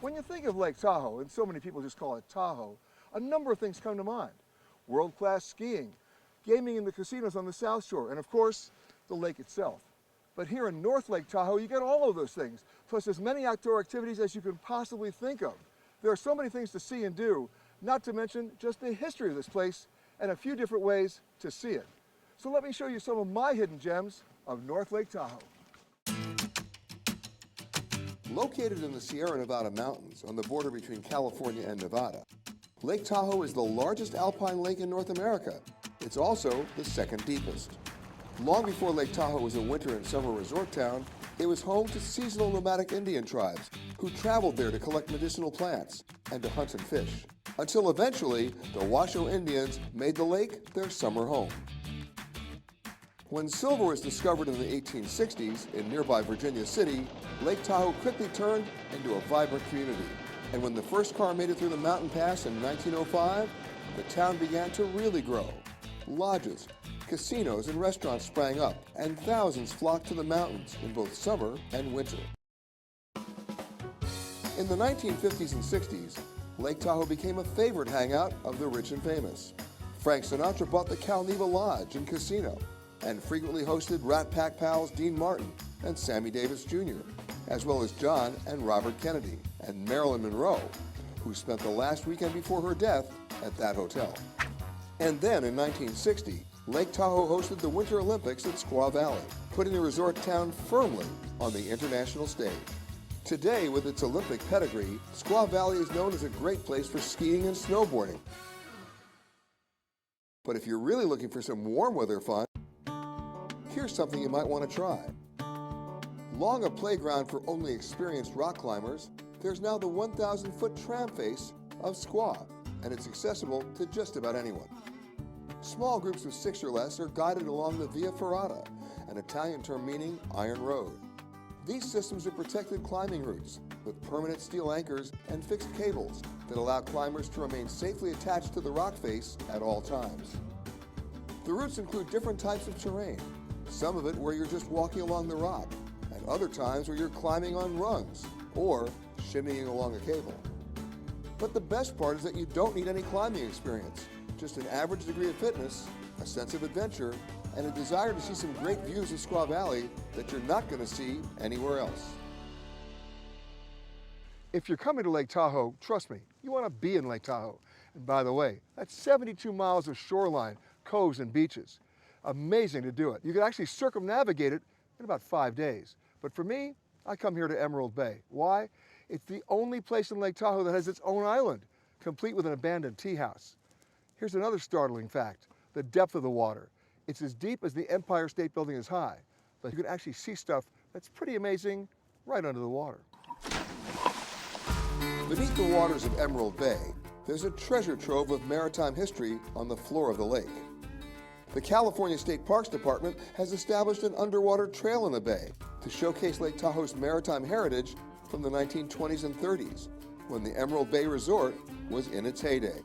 When you think of Lake Tahoe, and so many people just call it Tahoe, a number of things come to mind. World-class skiing, gaming in the casinos on the South Shore, and of course, the lake itself. But here in North Lake Tahoe, you get all of those things, plus as many outdoor activities as you can possibly think of. There are so many things to see and do, not to mention just the history of this place and a few different ways to see it. So let me show you some of my hidden gems of North Lake Tahoe. Located in the Sierra Nevada mountains on the border between California and Nevada, Lake Tahoe is the largest alpine lake in North America. It's also the second deepest. Long before Lake Tahoe was a winter and summer resort town, it was home to seasonal nomadic Indian tribes who traveled there to collect medicinal plants and to hunt and fish, until eventually the Washoe Indians made the lake their summer home. When silver was discovered in the 1860s in nearby Virginia City, Lake Tahoe quickly turned into a vibrant community. And when the first car made it through the mountain pass in 1905, the town began to really grow. Lodges, casinos, and restaurants sprang up, and thousands flocked to the mountains in both summer and winter. In the 1950s and 60s, Lake Tahoe became a favorite hangout of the rich and famous. Frank Sinatra bought the Calneva Lodge and Casino, and frequently hosted Rat Pack pals Dean Martin and Sammy Davis Jr., as well as John and Robert Kennedy and Marilyn Monroe, who spent the last weekend before her death at that hotel. And then in 1960, Lake Tahoe hosted the Winter Olympics at Squaw Valley, putting the resort town firmly on the international stage. Today, with its Olympic pedigree, Squaw Valley is known as a great place for skiing and snowboarding. But if you're really looking for some warm weather fun, here's something you might want to try. Long a playground for only experienced rock climbers, there's now the 1,000-foot tram face of Squaw, and it's accessible to just about anyone. Small groups of 6 or less are guided along the Via Ferrata, an Italian term meaning iron road. These systems are protected climbing routes with permanent steel anchors and fixed cables that allow climbers to remain safely attached to the rock face at all times. The routes include different types of terrain, some of it where you're just walking along the rock, and other times where you're climbing on rungs or shimmying along a cable. But the best part is that you don't need any climbing experience, just an average degree of fitness, a sense of adventure, and a desire to see some great views of Squaw Valley that you're not going to see anywhere else. If you're coming to Lake Tahoe, trust me, you want to be in Lake Tahoe. And by the way, that's 72 miles of shoreline, coves, and beaches. Amazing to do it. You can actually circumnavigate it in about 5 days. But for me, I come here to Emerald Bay. Why? It's the only place in Lake Tahoe that has its own island, complete with an abandoned tea house. Here's another startling fact, the depth of the water. It's as deep as the Empire State Building is high, but you can actually see stuff that's pretty amazing right under the water. Beneath the waters of Emerald Bay, there's a treasure trove of maritime history on the floor of the lake. The California State Parks Department has established an underwater trail in the bay to showcase Lake Tahoe's maritime heritage from the 1920s and 30s, when the Emerald Bay Resort was in its heyday.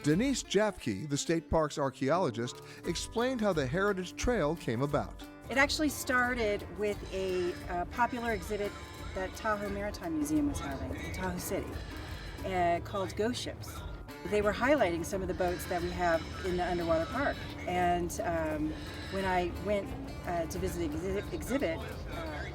Denise Japke, the state park's archaeologist, explained how the Heritage Trail came about. It actually started with a popular exhibit that Tahoe Maritime Museum was having in Tahoe City called Ghost Ships. They were highlighting some of the boats that we have in the underwater park. And when I went to visit the exhibit,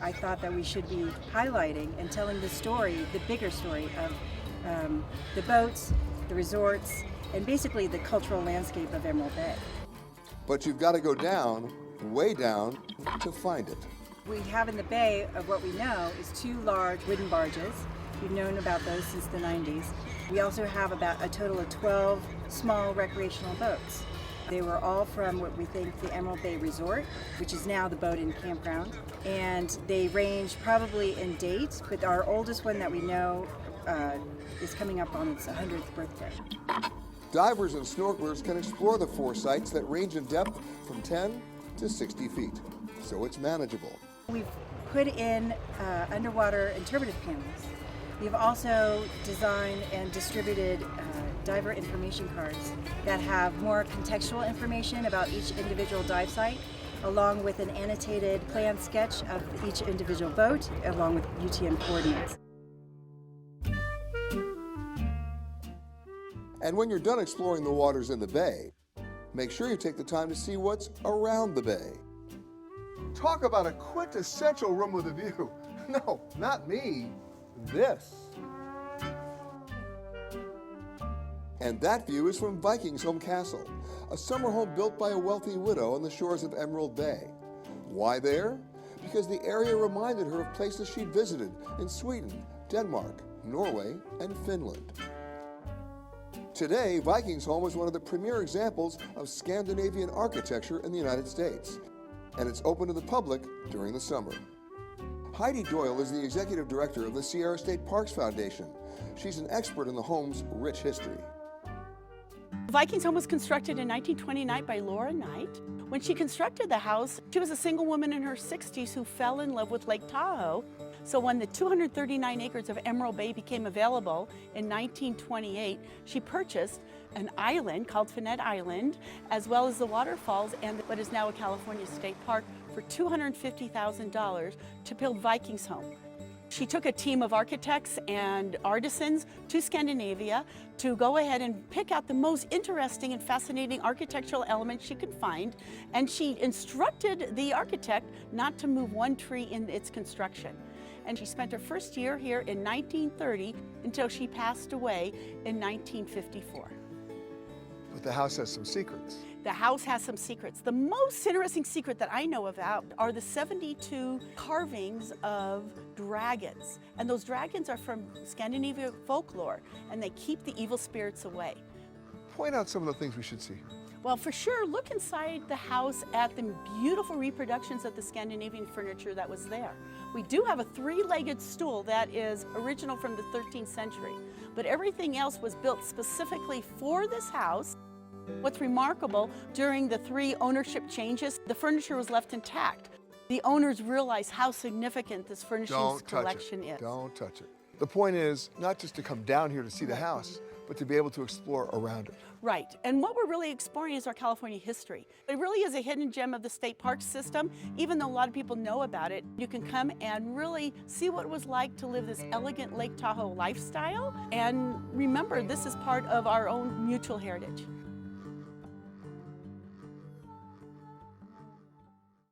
I thought that we should be highlighting and telling the story, the bigger story of the boats, the resorts, and basically the cultural landscape of Emerald Bay. But you've got to go down, way down, to find it. We have in the bay of what we know is 2 large wooden barges. We've known about those since the 90s. We also have about a total of 12 small recreational boats. They were all from what we think the Emerald Bay Resort, which is now the Boat and Campground. And they range probably in date, but our oldest one that we know is coming up on its 100th birthday. Divers and snorkelers can explore the 4 sites that range in depth from 10 to 60 feet, so it's manageable. We've put in underwater interpretive panels. We've also designed and distributed diver information cards that have more contextual information about each individual dive site, along with an annotated plan sketch of each individual boat, along with UTM coordinates. And when you're done exploring the waters in the bay, make sure you take the time to see what's around the bay. Talk about a quintessential room with a view. No, not me, this. And that view is from Vikingsholm Castle, a summer home built by a wealthy widow on the shores of Emerald Bay. Why there? Because the area reminded her of places she'd visited in Sweden, Denmark, Norway, and Finland. Today, Vikingsholm is one of the premier examples of Scandinavian architecture in the United States, and it's open to the public during the summer. Heidi Doyle is the executive director of the Sierra State Parks Foundation. She's an expert in the home's rich history. Vikingsholm was constructed in 1929 by Laura Knight. When she constructed the house, she was a single woman in her 60s who fell in love with Lake Tahoe. So when the 239 acres of Emerald Bay became available in 1928, she purchased an island called Finette Island, as well as the waterfalls and what is now a California state park for $250,000 to build Vikingsholm. She took a team of architects and artisans to Scandinavia to go ahead and pick out the most interesting and fascinating architectural elements she could find, and she instructed the architect not to move one tree in its construction. And she spent her first year here in 1930 until she passed away in 1954. But the house has some secrets. The house has some secrets. The most interesting secret that I know about are the 72 carvings of dragons. And those dragons are from Scandinavian folklore, and they keep the evil spirits away. Point out some of the things we should see. Well, for sure, look inside the house at the beautiful reproductions of the Scandinavian furniture that was there. We do have a three-legged stool that is original from the 13th century, but everything else was built specifically for this house. What's remarkable, during the 3 ownership changes, the furniture was left intact. The owners realized how significant this furnishings collection is. Don't touch it. The point is not just to come down here to see the house, but to be able to explore around it. Right, and what we're really exploring is our California history. It really is a hidden gem of the state park system. Even though a lot of people know about it, you can come and really see what it was like to live this elegant Lake Tahoe lifestyle. And remember, this is part of our own mutual heritage.